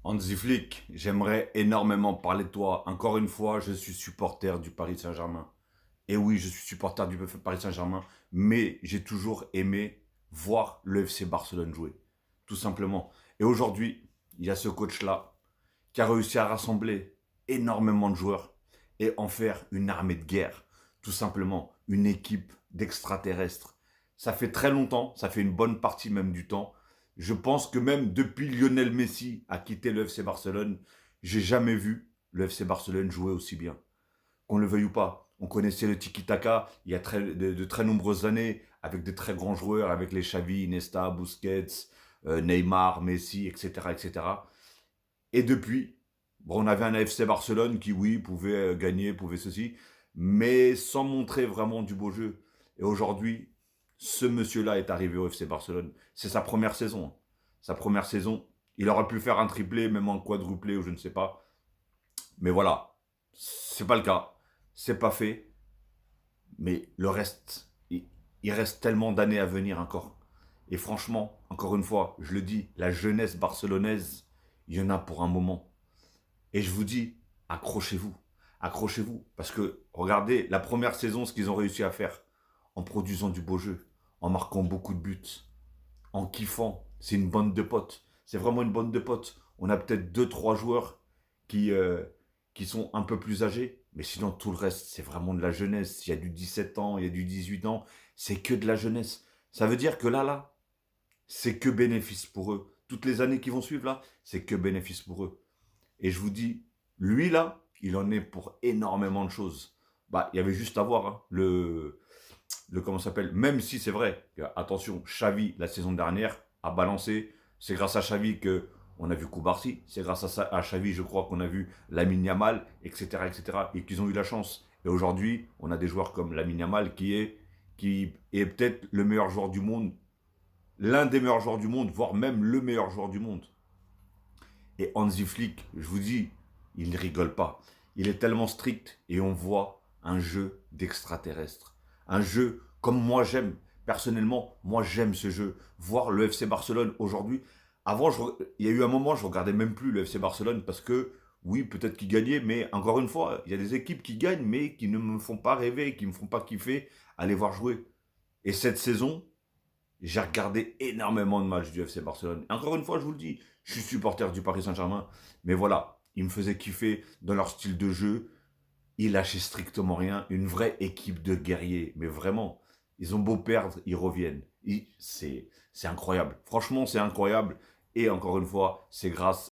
Hansi Flick, j'aimerais énormément parler de toi. Encore une fois, je suis supporter du Paris Saint-Germain. Et oui, je suis supporter du Paris Saint-Germain, mais j'ai toujours aimé voir le FC Barcelone jouer. Tout simplement. Et aujourd'hui, il y a ce coach-là qui a réussi à rassembler énormément de joueurs et en faire une armée de guerre. Tout simplement, une équipe d'extraterrestres. Ça fait très longtemps, ça fait une bonne partie même du temps. Je pense que même depuis Lionel Messi a quitté le FC Barcelone, j'ai jamais vu le FC Barcelone jouer aussi bien. Qu'on le veuille ou pas. On connaissait le tiki-taka il y a de très nombreuses années, avec de très grands joueurs, avec les Xavi, Iniesta, Busquets, Neymar, Messi, etc., etc. Et depuis, bon, on avait un AFC Barcelone qui, oui, pouvait gagner, pouvait ceci, mais sans montrer vraiment du beau jeu. Et aujourd'hui, ce monsieur-là est arrivé au FC Barcelone. C'est sa première saison, hein. Sa première saison. Il aurait pu faire un triplé, même un quadruplé, ou je ne sais pas. Mais voilà, c'est pas le cas. C'est pas fait. Mais le reste, il reste tellement d'années à venir encore. Et franchement, encore une fois, je le dis, la jeunesse barcelonaise, il y en a pour un moment. Et je vous dis, accrochez-vous. Accrochez-vous. Parce que, regardez, la première saison, ce qu'ils ont réussi à faire, en produisant du beau jeu, en marquant beaucoup de buts, en kiffant, c'est une bande de potes. C'est vraiment une bande de potes. On a peut-être deux, trois joueurs qui, euh, qui sont un peu plus âgés, mais sinon tout le reste, c'est vraiment de la jeunesse. Il y a du 17 ans, il y a du 18 ans, c'est que de la jeunesse. Ça veut dire que là, c'est que bénéfice pour eux. Toutes les années qui vont suivre là, c'est que bénéfice pour eux. Et je vous dis, lui là, il en est pour énormément de choses. Bah, il y avait juste à voir hein, le comment ça s'appelle. Même si c'est vrai, que, attention, Xavi la saison dernière a balancé. C'est grâce à Xavi que on a vu Koubarsi. C'est grâce à Xavi, je crois, qu'on a vu Lamine Yamal, etc., etc. Et qu'ils ont eu la chance. Et aujourd'hui, on a des joueurs comme Lamine Yamal qui est peut-être le meilleur joueur du monde, l'un des meilleurs joueurs du monde, voire même le meilleur joueur du monde. Et Hansi Flick, je vous dis, il ne rigole pas. Il est tellement strict et on voit un jeu d'extraterrestre. Un jeu comme moi j'aime. Personnellement, moi j'aime ce jeu. Voir le FC Barcelone aujourd'hui. Avant, il y a eu un moment, je regardais même plus le FC Barcelone parce que, oui, peut-être qu'ils gagnaient, mais encore une fois, il y a des équipes qui gagnent, mais qui ne me font pas rêver, qui ne me font pas kiffer à les voir jouer. Et cette saison, j'ai regardé énormément de matchs du FC Barcelone. Encore une fois, je vous le dis, je suis supporter du Paris Saint-Germain. Mais voilà, ils me faisaient kiffer dans leur style de jeu. Ils lâchaient strictement rien. Une vraie équipe de guerriers. Mais vraiment, ils ont beau perdre, ils reviennent. C'est incroyable. Franchement, c'est incroyable. Et encore une fois, c'est grâce